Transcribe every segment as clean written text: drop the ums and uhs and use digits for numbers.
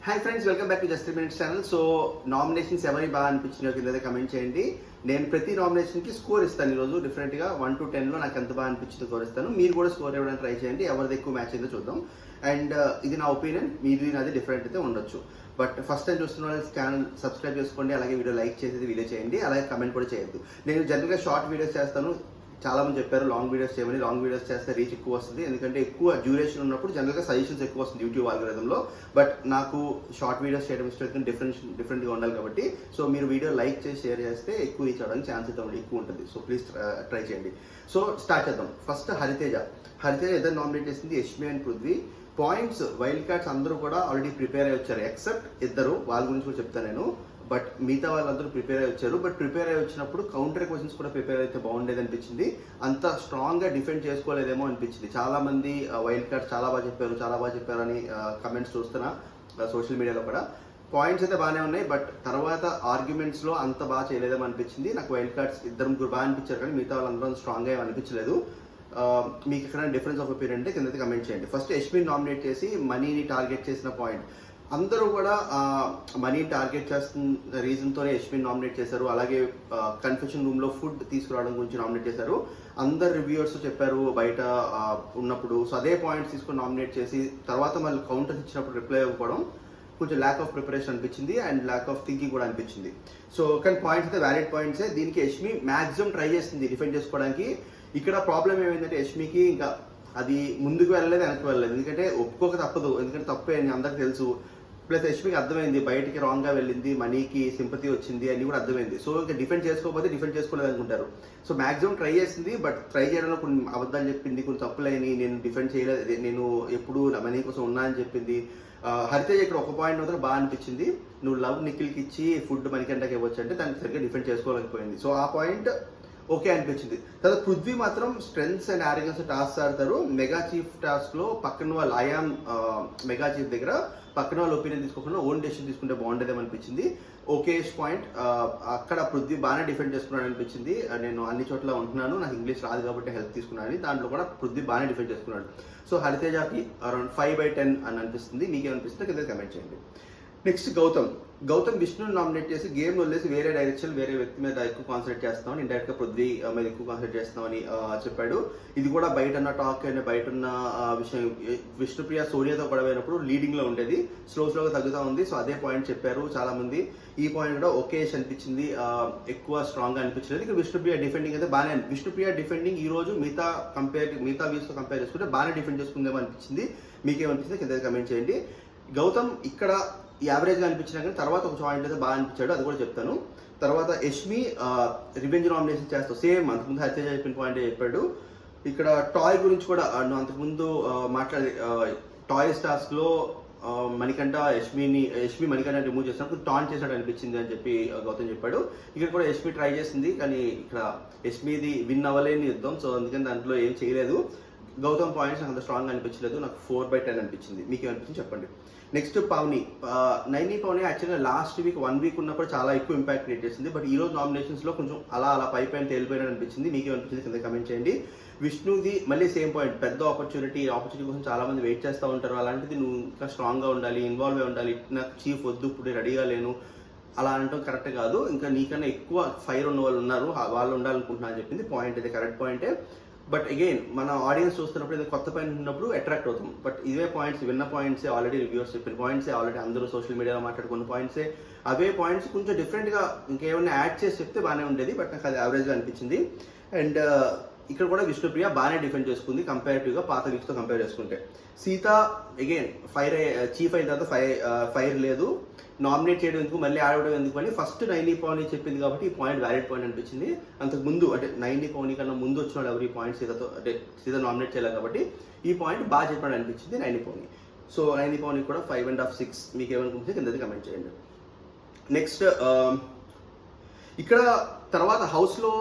Hi friends, welcome back to just 3 minutes channel. So nominations ఎవరి బాగా అనిపించినాయో కింద comment చేయండి. నేను ప్రతి నామినేషన్కి స్కోర్ ఇస్తాను. ఈరోజు డిఫరెంట్గా 1 to 10లో నాకు ఎంత బాగా అనిపించిందో స్కోర్ ఇస్తాను. మీరు కూడా స్కోర్ ఇవ్వడానికి ట్రై చేయండి. ఎవరిది ఎక్కువ మ్యాచ్ అయిందో చూద్దాం. అండ్ ఇది నా ఒపీనియన్, మీది నాది డిఫరెంట్ అయితే ఉండొచ్చు. బట్ ఫస్ట్ టైం చూస్తున్న వాళ్ళు ఛానల్ సబ్స్క్రైబ్ చేసుకోండి, అలాగే వీడియో లైక్ చేసేది వీడియో చేయండి, అలాగే కమెంట్ కూడా చేయొద్దు. నేను జనరల్గా షార్ట్ వీడియోస్ చేస్తాను. చాలా మంది చెప్పారు లాంగ్ వీడియోస్ చేయమని. లాంగ్ వీడియోస్ చేస్తే రీచ్ ఎక్కువ వస్తుంది, ఎందుకంటే ఎక్కువ డ్యూరేషన్ ఉన్నప్పుడు జనరల్గా సజెషన్స్ ఎక్కువ వస్తుంది యూట్యూబ్ ఆల్గోరిథంలో. బట్ నాకు షార్ట్ వీడియోస్ చేయడం ఇష్టం, డిఫరెంట్గా ఉండాలి కాబట్టి. సో మీరు వీడియో లైక్ చేసి షేర్ చేస్తే ఎక్కువ రీచ్ అవ్వడానికి ఛాన్స్ అయితే ఎక్కువ ఉంటుంది. సో ప్లీజ్ ట్రై చేయండి. సో స్టార్ట్ చేద్దాం. ఫస్ట్ హరితేజ ఇద్దరు నామినేట్ చేసింది, Yashmi and Prithvi. Points wild cards అందరూ కూడా ఆల్రెడీ ప్రిపేర్ అయ్యి వచ్చారు, ఎక్సెప్ట్ ఇద్దరు. వాళ్ళ గురించి కూడా చెప్తాను నేను. బట్ మిగతా వాళ్ళందరూ ప్రిపేర్ అయ్యి వచ్చారు. బట్ ప్రిపేర్ అయ్యి వచ్చినప్పుడు కౌంటర్ క్వశ్చన్స్ కూడా ప్రిపేర్ అయితే బాగుండేది అనిపించింది. అంత స్ట్రాంగ్గా డిఫెండ్ చేసుకోలేదేమో అనిపించింది. చాలా మంది వైల్డ్ కార్డ్స్ చాలా బాగా చెప్పారు అని కమెంట్స్ చూస్తున్నా సోషల్ మీడియాలో కూడా. పాయింట్స్ అయితే బాగానే ఉన్నాయి, బట్ తర్వాత ఆర్గ్యుమెంట్స్లో అంత బాగా చేయలేదేమో అనిపించింది. నాకు వైల్డ్ కార్డ్స్ ఇద్దరు ముగ్గురు బాగా అనిపించారు, కానీ మిగతా వాళ్ళందరూ స్ట్రాంగ్గా ఏమి అనిపించలేదు. మీకు ఎక్కడ డిఫరెన్స్ ఆఫ్ ఒపీనియన్ అంటే కింద కమెంట్ చేయండి. ఫస్ట్ యష్మిని నామినేట్ చేసి మనీని టార్గెట్ చేసిన పాయింట్, అందరూ కూడా మనీని టార్గెట్ చేస్తున్న రీజన్తోనే యష్మిని నామినేట్ చేశారు. అలాగే కన్ఫెషన్ రూమ్లో ఫుడ్ తీసుకురావడం గురించి నామినేట్ చేశారు. అందరు రివ్యూవర్స్ చెప్పారు బయట ఉన్నప్పుడు. సో అదే పాయింట్స్ తీసుకొని నామినేట్ చేసి తర్వాత మళ్ళీ కౌంటర్స్ ఇచ్చినప్పుడు రిప్లై ఇవ్వకపోవడం కొంచెం ల్యాక్ ఆఫ్ ప్రిపరేషన్ అనిపించింది అండ్ ల్యాక్ ఆఫ్ థింకింగ్ కూడా అనిపించింది. సో కానీ పాయింట్స్ అయితే వ్యాలిడ్ పాయింట్సే. దీనికి యష్మి మ్యాక్సిమం ట్రై చేసింది డిఫెండ్ చేసుకోవడానికి. ఇక్కడ ప్రాబ్లం ఏమైందంటే యష్మికి ఇంకా అది ముందుకు వెళ్ళలేదు, వెనక్కి వెళ్ళలేదు. ఎందుకంటే ఒప్పుకోక తప్పదు, ఎందుకంటే తప్పే అని అందరికి తెలుసు. ప్లస్ యష్మికి అర్థమైంది బయటికి రాంగ్గా వెళ్ళింది, మనీకి సింపతి వచ్చింది అని కూడా అర్థమైంది. సో ఇంకా డిఫెండ్ చేసుకోకపోతే డిఫెండ్ చేసుకోలేదు అనుకుంటారు. సో మాక్సిమం ట్రై చేసింది, బట్ ట్రై చేయడంలో కొన్ని అబద్ధాలు చెప్పింది, కొన్ని తప్పులైన. నేను డిఫెండ్ చేయలేదు, నేను ఎప్పుడు మనీ కోసం ఉన్నా అని చెప్పింది. హరితేజ ఇక్కడ ఒక పాయింట్ మాత్రం బాగా అనిపించింది, నువ్వు లవ్ నిఖిల్కి ఇచ్చి ఫుడ్ మణికంఠకి ఇవ్వచ్చు అంటే దానికి సరిగ్గా డిఫెండ్ చేసుకోలేకపోయింది. సో ఆ పాయింట్ ఓకే అనిపించింది. తర్వాత పృథ్వీ మాత్రం స్ట్రెంగ్స్ అండ్ ఆరోగెన్స్ టాస్క్ ఆడతారు. మెగా చీఫ్ టాస్క్ లో పక్కన వాళ్ళు ఐఆమ్ మెగా చీఫ్ దగ్గర పక్కన వాళ్ళ ఒపీనియన్ తీసుకోకుండా ఓన్ డెసిషన్ తీసుకుంటే బాగుండేదేమో అనిపించింది. Okay point. అక్కడ పృథ్వీ బాగానే డిఫెండ్ చేసుకున్నాడు అనిపించింది. నేను అన్ని చోట్ల ఉంటున్నాను, నాకు ఇంగ్లీష్ రాదు కాబట్టి హెల్ప్ తీసుకున్నాను, దాంట్లో కూడా పృథ్వీ బాగానే డిఫెండ్ చేసుకున్నాడు. సో హరితేజకి అరౌండ్ 5/10 అని అనిపిస్తుంది. మీకేమనిపిస్తుందో కింద కమెంట్ చేయండి. నెక్స్ట్ గౌతమ్ విష్ణుని నామినేట్ చేసి గేమ్ వదిలేసి వేరే డైరెక్షన్, వేరే వ్యక్తి మీద ఎక్కువ కాన్సన్ట్రేట్ చేస్తామని, ఇండైరెక్ట్గా పృథ్వీ మీద ఎక్కువ కాన్సన్ట్రేట్ చేస్తామని చెప్పాడు. ఇది కూడా బయట ఉన్న టాక్ అండ్ బయట ఉన్న విషయం. విష్ణుప్రియ సోనియాతో గొడవైనప్పుడు లీడింగ్లో ఉండేది, స్లోగా తగ్గుతూ ఉంది. సో అదే పాయింట్ చెప్పారు చాలా మంది. ఈ పాయింట్ కూడా ఓకేష్ అనిపించింది, ఎక్కువ స్ట్రాంగ్గా అనిపించలేదు. ఇక్కడ విష్ణుప్రియ డిఫెండింగ్ అయితే బాగానే విష్ణుప్రియ డిఫెండింగ్ ఈ రోజు మిగతా వ్యూస్తో కంపేర్ చేసుకుంటే బాగానే డిఫెండ్ చేసుకుందేమో అనిపించింది. మీకేమనిపించింది కింద కమెంట్ చేయండి. గౌతమ్ ఇక్కడ యావరేజ్గా అనిపించినా కానీ తర్వాత ఒక పాయింట్ అయితే బాగా అనిపించాడు, అది కూడా చెప్తాను. తర్వాత యష్మి రివెంజ్ నామినేషన్ చేస్తావు, సేమ్ అంతకుముందు హరితేజ చెప్పిన పాయింట్ చెప్పాడు. ఇక్కడ టాయ్ గురించి కూడా అంతకుముందు టాయ్ టాస్క్లో మణికంఠ యష్మి మణికంఠ రిమూవ్ చేసినప్పుడు టాన్ చేసినట్టు అనిపించింది అని చెప్పి గౌతమ్ చెప్పాడు. ఇక్కడ కూడా యష్మి ట్రై చేసింది, కానీ ఇక్కడ యష్మిది విన్ అవ్వలేని యుద్ధం. సో అందుకని దాంట్లో ఏం చేయలేదు. గౌతమ్ పాయింట్స్ నాకు అంత స్ట్రాంగ్ అనిపించలేదు, నాకు 4/10 అనిపించింది. మీకు ఏమనిపించింది చెప్పండి. నెక్స్ట్ నైని పవని యాక్చువల్గా లాస్ట్ వీక్ 1 వీక్ ఉన్నప్పుడు చాలా ఎక్కువ ఇంపాక్ట్ క్రియేట్ చేసింది. బట్ ఈ రోజు నామినేషన్స్లో కొంచెం అలా పైన తేలిపోయినట్టు అనిపించింది. మీకు ఏమనిపించింది కింద కమెంట్ చేయండి. విష్ణుది మళ్ళీ సేమ్ పాయింట్, పెద్ద ఆపర్చునిటీ కోసం చాలా మంది వెయిట్ చేస్తూ ఉంటారు. అలాంటిది నువ్వు ఇంకా స్ట్రాంగ్గా ఉండాలి, ఇన్వాల్వ్ అయి ఉండాలి. నాకు చీఫ్ వద్దు, ఇప్పుడు రెడీగా లేను అలా అనటం కరెక్ట్ కాదు. ఇంకా నీకన్నా ఎక్కువ ఫైర్ ఉన్న వాళ్ళు ఉన్నారు, వాళ్ళు ఉండాలనుకుంటున్నా అని చెప్పింది. పాయింట్ అయితే కరెక్ట్ పాయింటే. బట్ అగైన్ మన ఆడియన్స్ చూస్తున్నప్పుడు ఏదో కొత్త పాయింట్ ఉన్నప్పుడు అట్రాక్ట్ అవుతాం. బట్ ఇవే పాయింట్స్ విన్న పాయింట్సే, ఆల్రెడీ రివ్యూస్ చెప్పిన పాయింట్సే, ఆల్రెడీ అందరూ సోషల్ మీడియాలో మాట్లాడుకున్న పాయింట్సే. అవే పాయింట్స్ కొంచెం డిఫరెంట్గా ఇంకేమైనా యాడ్ చేసి చెప్తే బాగానే ఉండేది. బట్ నాకు అది యావరేజ్గా అనిపించింది. అండ్ ఇక్కడ కూడా విష్ణుప్రియ బాగానే డిఫెండ్ చేసుకుంది కంపారిటివ్గా పాత వీక్స్తో కంపేర్ చేసుకుంటే. సీత అగైన్ చీఫ్ అయిన తర్వాత ఫైర్ లేదు, నామినేట్ చేయడం ఎందుకు, మళ్ళీ ఆడడం ఎందుకు అని ఫస్ట్ నైని పవని చెప్పింది కాబట్టి ఈ పాయింట్ వ్యాలిడ్ పాయింట్ అనిపించింది. అంతకు ముందు అంటే నైని పవని కన్నా ముందు వచ్చిన వాళ్ళు ఎవరు ఈ పాయింట్ సీత నామినేట్ చేయలేదు కాబట్టి ఈ పాయింట్ బాగా చెప్పినట్టు అనిపించింది నైని పవని. సో నైని పవని కూడా 5.5, 6 మీకు ఏమనుకుంటుంది కింద కమెంట్ చేయండి. నెక్స్ట్ ఇక్కడ తర్వాత హౌస్లో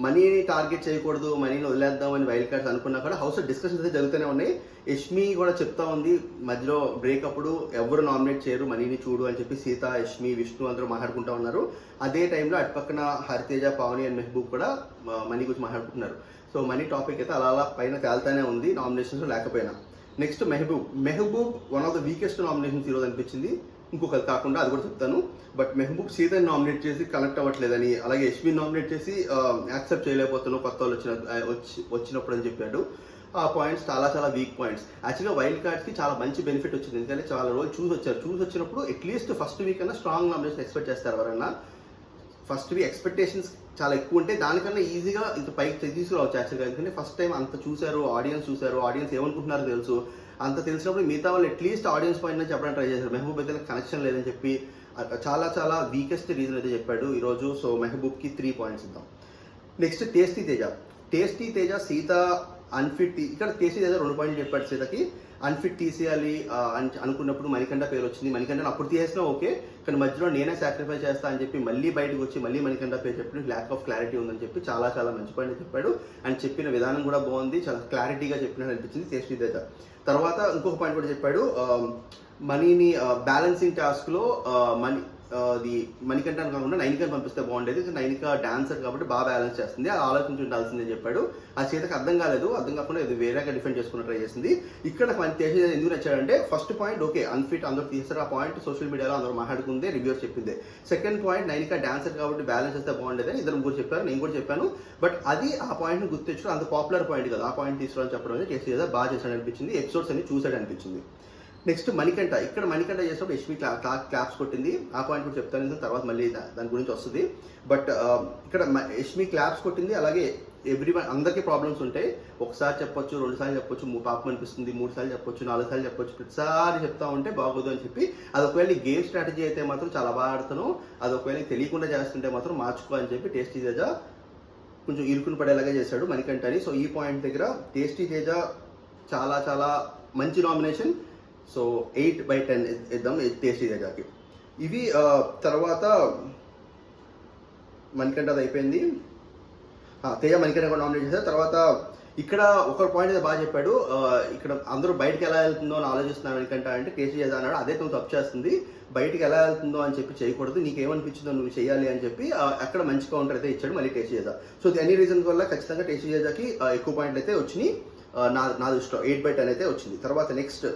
మనీని టార్గెట్ చేయకూడదు, మనీని వదిలేద్దామని వైల్డ్ కార్డ్స్ అనుకున్నా కూడా హౌస్లో డిస్కషన్స్ అయితే జరుగుతూనే ఉన్నాయి. యష్మి కూడా చెప్తా ఉంది మధ్యలో బ్రేక్ అప్పుడు ఎవరు నామినేట్ చేయరు మనీని చూడు అని చెప్పి సీత, యష్మి, విష్ణు అందరూ మాట్లాడుకుంటూ ఉన్నారు. అదే టైంలో అటుపక్కన హరితేజ, పావని అండ్ మెహబూబ్ కూడా మనీ గురించి మాట్లాడుకుంటున్నారు. సో మనీ టాపిక్ అయితే అలా పైన తేలుతానే ఉంది నామినేషన్స్ లేకపోయినా. Next Mehboob one of the weakest nominations ఈరోజు అనిపించింది. ఇంకొకరు కాకుండా అది కూడా చెప్తాను. బట్ మెహబూబ్ సీతని నామినేట్ చేసి కనెక్ట్ అవ్వట్లేదని, అలాగే యష్మిని నామినేట్ చేసి యాక్సెప్ట్ చేయలేకపోతున్నావు కొత్త వాళ్ళు వచ్చినప్పుడు అని చెప్పాడు. ఆ పాయింట్స్ చాలా చాలా వీక్ పాయింట్స్. యాక్చువల్గా వైల్డ్ కార్డ్స్కి చాలా మంచి బెనిఫిట్ వచ్చింది, ఎందుకంటే చాలా రోజులు చూసి వచ్చినప్పుడు అట్లీస్ట్ ఫస్ట్ వీక్ అన్నా స్ట్రాంగ్ నామినేషన్ ఎక్స్పెక్ట్ చేస్తారు ఎవరైనా. ఫస్ట్ వీక్ ఎక్స్పెక్టేషన్స్ చాలా ఎక్కువ ఉంటే దానికన్నా ఈజీగా ఇంత పైకి తీసుకురావచ్చు యాక్చువల్గా. ఎందుకంటే ఫస్ట్ టైం అంత చూశారు, ఆడియన్స్ ఏమనుకుంటున్నారో తెలుసు. అంత తెలిసినప్పుడు మిగతా వాళ్ళు అట్లీస్ట్ ఆడియన్స్ పాయింట్ నుంచి చెప్పడానికి ట్రై చేశారు. మెహబూబ్ అయితే కనెక్షన్ లేదని చెప్పి చాలా చాలా వీకెస్ట్ రీజన్ అయితే చెప్పాడు ఈరోజు. సో మెహబూబ్కి 3 పాయింట్స్ ఇద్దాం. Next tasty Teja Sita unfit. ఇక్కడ టేస్టీ తేజ 2 పాయింట్లు చెప్పాడు సీతకి. అన్ఫిట్ తీసేయాలి అని అనుకున్నప్పుడు మణికంఠ పేరు వచ్చింది. మణికంఠను అప్పుడు తీసేసినా ఓకే, కానీ మధ్యలో నేనే సాక్రిఫైస్ చేస్తా అని చెప్పి మళ్ళీ బయటకు వచ్చి మళ్ళీ మణికంఠ పేరు చెప్పి ల్యాక్ ఆఫ్ క్లారిటీ ఉందని చెప్పి చాలా చాలా మంచి పాయింట్ చెప్పాడు. అండ్ చెప్పిన విధానం కూడా బాగుంది, చాలా క్లారిటీగా చెప్పినట్టు అనిపించింది టేస్టీ తేజ. తర్వాత ఇంకొక పాయింట్ కూడా చెప్పాడు, మనీని బ్యాలెన్సింగ్ టాస్క్లో అది మణికంఠను కాకుండా నైనికని పంపిస్తే బాగుండేది. నైనిక డాన్సర్ కాబట్టి బాగా బ్యాలెన్స్ చేస్తుంది, అది ఆలోచించి ఉండాల్సిందని చెప్పాడు. ఆ చేతకి అర్థం కాకుండా ఇది వేరేగా డిఫెండ్ చేసుకుని ట్రై చేసింది. ఇక్కడ మన తేజ ఎందుకు నచ్చాడంటే ఫస్ట్ పాయింట్ ఓకే అన్ఫిట్ అందరూ తీసారు, ఆ పాయింట్ సోషల్ మీడియాలో అందరూ మాట్లాడుకుందే, రివ్యూస్ చెప్పింది. సెకండ్ పాయింట్ నైనిక డాన్సర్ కాబట్టి బ్యాలెన్స్ చేస్తే బాగుండేది అని ఇద్దరు ముగ్గురు చెప్పారు, నేను కూడా చెప్పాను. బట్ అది ఆ పాయింట్ని గుర్తించడం అంత పాపులర్ పాయింట్ కదా, ఆ పాయింట్ తీసుకురాని చెప్పడం అనేది టేస్ట్ చేస్తే బాగా చేశాడు అనిపించింది. ఎపిసోడ్స్ అన్ని చూసాడు అనిపించింది. నెక్స్ట్ మణికంఠ. ఇక్కడ మణికంఠ చేసినప్పుడు యష్మి క్లాప్స్ కొట్టింది, ఆ పాయింట్ కూడా చెప్తాను తర్వాత మళ్ళీ దాని గురించి వస్తుంది. బట్ ఇక్కడ యష్మి క్లాప్స్ కొట్టింది. అలాగే అందరికీ ప్రాబ్లమ్స్ ఉంటాయి, ఒకసారి చెప్పొచ్చు, 2 సార్లు చెప్పొచ్చు, పాపం అనిపిస్తుంది, 3 సార్లు చెప్పొచ్చు, 4 సార్లు చెప్పొచ్చు, ప్రతిసారి చెప్తా ఉంటే బాగోదు అని చెప్పి అది ఒకవేళ గేమ్ స్ట్రాటజీ అయితే మాత్రం చాలా బాగా ఆడుతాను, అది ఒకవేళ తెలియకుండా చేస్తుంటే మాత్రం మార్చుకో అని చెప్పి టేస్టీ తేజ కొంచెం ఇరుకుని పడేలాగా చేశాడు మణికంఠని. సో ఈ పాయింట్ దగ్గర టేస్టీ తేజ చాలా చాలా మంచి నామినేషన్. సో 8/10 ఇద్దాం టేస్టీ తేజకి. ఇవి తర్వాత మణికంఠ అది అయిపోయింది. తేజ మణికంఠ కూడా నామినేట్ చేశారు. తర్వాత ఇక్కడ ఒక పాయింట్ అయితే బాగా చెప్పాడు, ఇక్కడ అందరూ బయటకు ఎలా వెళ్తుందో అని ఆలోచిస్తున్నాను మణికంఠ అంటే టేస్టీ తేజ అన్నాడు, అదే నువ్వు తప్పు చేస్తుంది, బయటికి ఎలా వెళ్తుందో అని చెప్పి చేయకూడదు, నీకేమనిపించిందో నువ్వు చేయాలి అని చెప్పి అక్కడ మంచి కౌంటర్ అయితే ఇచ్చాడు మళ్ళీ టేస్టీ తేజ. సో అన్ని రీజన్స్ వల్ల ఖచ్చితంగా టేస్టీ తేజకి ఎక్కువ పాయింట్లు అయితే వచ్చినాయి నా దృష్టిలో. 8/10 అయితే వచ్చింది. తర్వాత నెక్స్ట్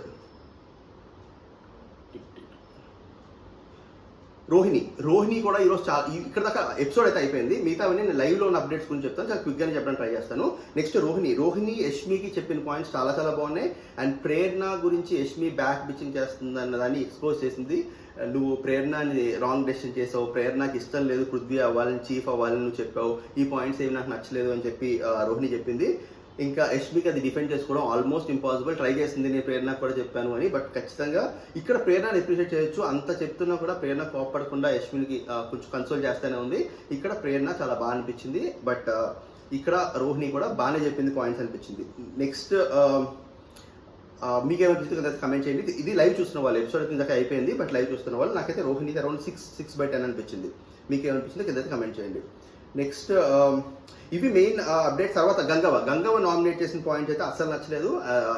రోహిణి కూడా ఈరోజు చాలా ఇక్కడ దాకా ఎపిసోడ్ అయితే అయిపోయింది, మిగతావన్నీ నేను లైవ్లో ఉన్న అప్డేట్స్ గురించి చెప్తాను, చాలా క్విక్గానే చెప్పడానికి ట్రై చేస్తాను. నెక్స్ట్ రోహిణి యష్మికి చెప్పిన పాయింట్స్ చాలా చాలా బాగున్నాయి. అండ్ ప్రేరణ గురించి యష్మి బ్యాక్ బిచ్చింగ్ చేస్తుంది అన్నదాన్ని ఎక్స్పోజ్ చేసింది. నువ్వు ప్రేరణని రాంగ్ డెసిషన్ చేసావు, ప్రేరణకి ఇష్టం లేదు పృథ్వీ అవ్వాలని, చీఫ్ అవ్వాలని నువ్వు చెప్పావు, ఈ పాయింట్స్ ఏమి నాకు నచ్చలేదు అని చెప్పి రోహిణి చెప్పింది. ఇంకా యష్మికి అది డిఫెండ్ చేసుకోవడం ఆల్మోస్ట్ ఇంపాసిబుల్, ట్రై చేసింది, నేను ప్రేరణకు కూడా చెప్పాను అని. బట్ ఖచ్చితంగా ఇక్కడ ప్రేరణని అప్రిషియేట్ చేయొచ్చు, అంత చెప్తున్నా కూడా ప్రేరణ కోప్పడకుండా యష్మికి కొంచెం కన్సోల్ చేస్తూనే ఉంది. ఇక్కడ ప్రేరణ చాలా బాగా అనిపించింది. బట్ ఇక్కడ రోహిణి కూడా బాగానే చెప్పింది పాయింట్స్ అనిపించింది. నెక్స్ట్ మీకేమనిపిస్తుంది కదా కమెంట్ చేయండి. ఇది లైవ్ చూస్తున్న వాళ్ళు, ఎపిసోడ్ కిందకి అయిపోయింది, బట్ లైవ్ చూస్తున్న వాళ్ళు నాకైతే రోహిణి అరౌండ్ 6/10 అనిపించింది. మీకేమనిపించింది కింద కమెంట్ చేయండి. నెక్స్ట్ ఇవి మెయిన్ అప్డేట్స్. తర్వాత గంగవ్వ నామినేట్ చేసిన పాయింట్ అయితే అస్సలు నచ్చలేదు,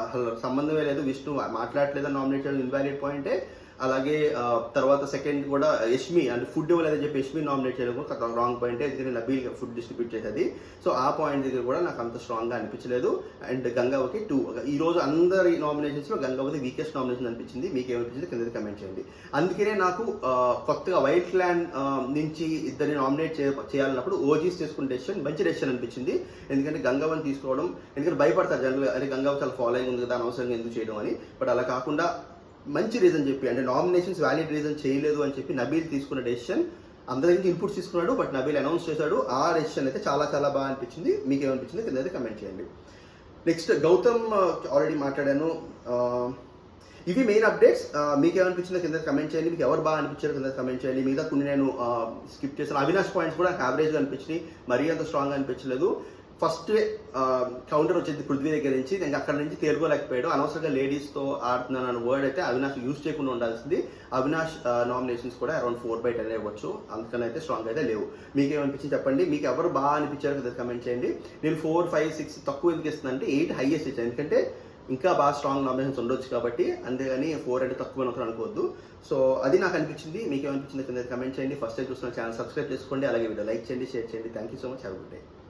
అసలు సంబంధమే లేదు, విష్ణు మాట్లాడలేదని నామినేట్ చేయడం ఇన్వాలిడ్ పాయింటే. అలాగే తర్వాత సెకండ్ కూడా యష్మి అంటే ఫుడ్ ఇవ్వలేదని చెప్పి యష్మి నామినేట్ చేయడం కూడా రాంగ్ పాయింటే, ఎందుకంటే నబీల్ ఫుడ్ డిస్ట్రిబ్యూట్ చేసేది. సో ఆ పాయింట్ దగ్గర కూడా నాకు అంత స్ట్రాంగ్గా అనిపించలేదు. అండ్ గంగవ్వకి 2. ఈరోజు అందరి నామినేషన్స్లో గంగవ్వది వీకెస్ట్ నామినేషన్ అనిపించింది. మీకు ఏమనిపించింది కింద కమెంట్ చేయండి. అందుకనే నాకు కొత్తగా వైల్డ్ క్లాన్ నుంచి ఇద్దరిని నామినేట్ చేయాలన్నప్పుడు ఓజీస్ తీసుకున్న డెసిషన్ మంచి డెసిషన్ అనిపించింది. ఎందుకంటే గంగవ్వని తీసుకోవడం, ఎందుకంటే భయపడతారు జనరల్గా, అంటే గంగవ్వ చాలా ఫాలోయింగ్ ఉంది కదా అనవసరంగా ఎందుకు చేయడం అని. బట్ అలా కాకుండా మంచి రీజన్ చెప్పి, అంటే నామినేషన్స్ వ్యాలిడ్ రీజన్ చేయలేదు అని చెప్పి నబీల్ తీసుకున్న డెసిషన్, అందరి నుంచి ఇన్పుట్స్ తీసుకున్నాడు, బట్ నబీల్ అనౌన్స్ చేశాడు. ఆ డెసిషన్ అయితే చాలా చాలా బాగా అనిపించింది. మీకు ఏమనిపించింది కింద అయితే కమెంట్ చేయండి. నెక్స్ట్ గౌతమ్ ఆల్రెడీ మాట్లాడాను. ఇవి మెయిన్ అప్డేట్స్. మీకు ఏమనిపించిందో కింద కమెంట్ చేయండి. మీకు ఎవరు బాగా అనిపించారో కింద కమెంట్ చేయండి. మిగతా కొన్ని నేను స్కిప్ చేశాను. అవినాష్ పాయింట్స్ కూడా నాకు యావరేజ్గా అనిపించినాయి, మరీ అంత స్ట్రాంగ్గా అనిపించలేదు. ఫస్ట్ కౌంటర్ వచ్చింది పృథ్వీ దగ్గర నుంచి, నేను అక్కడ నుంచి తేలుకోలేకపోయాడు. అనవసరంగా లేడీస్తో ఆడుతున్నాను అన్న వర్డ్ అయితే అవినాష్ యూజ్ చేయకుండా ఉండాల్సింది. అవినాష్ నామినేషన్స్ కూడా అరౌండ్ 4/10 ఇవ్వచ్చు, అందుకని అయితే స్ట్రాంగ్ అయితే లేవు. మీకేమనిపించింది చెప్పండి. మీకు ఎవరు బాగా అనిపించారో కదా కమెంట్ చేయండి. నేను 4, 5, 6 తక్కువ ఎందుకు ఇస్తున్నాను అంటే 8 హైయెస్ట్ ఇచ్చాను, ఎందుకంటే ఇంకా బాగా స్ట్రాంగ్ నామినేషన్స్ ఉండొచ్చు కాబట్టి, అంతేగాని 4 అంటే తక్కువ అనుకుని అనుకోవద్దు. సో అది నాకు అనిపించింది. మీకు ఏమనిపించింది కింద కమెంట్ చేయండి. ఫస్ట్ టైం చూస్తున్న ఛానల్ సబ్స్క్రైబ్ చేసుకోండి, అలాగే వీడియో లైక్ చేయండి, షేర్ చేయండి. Thank you so much, have a good day.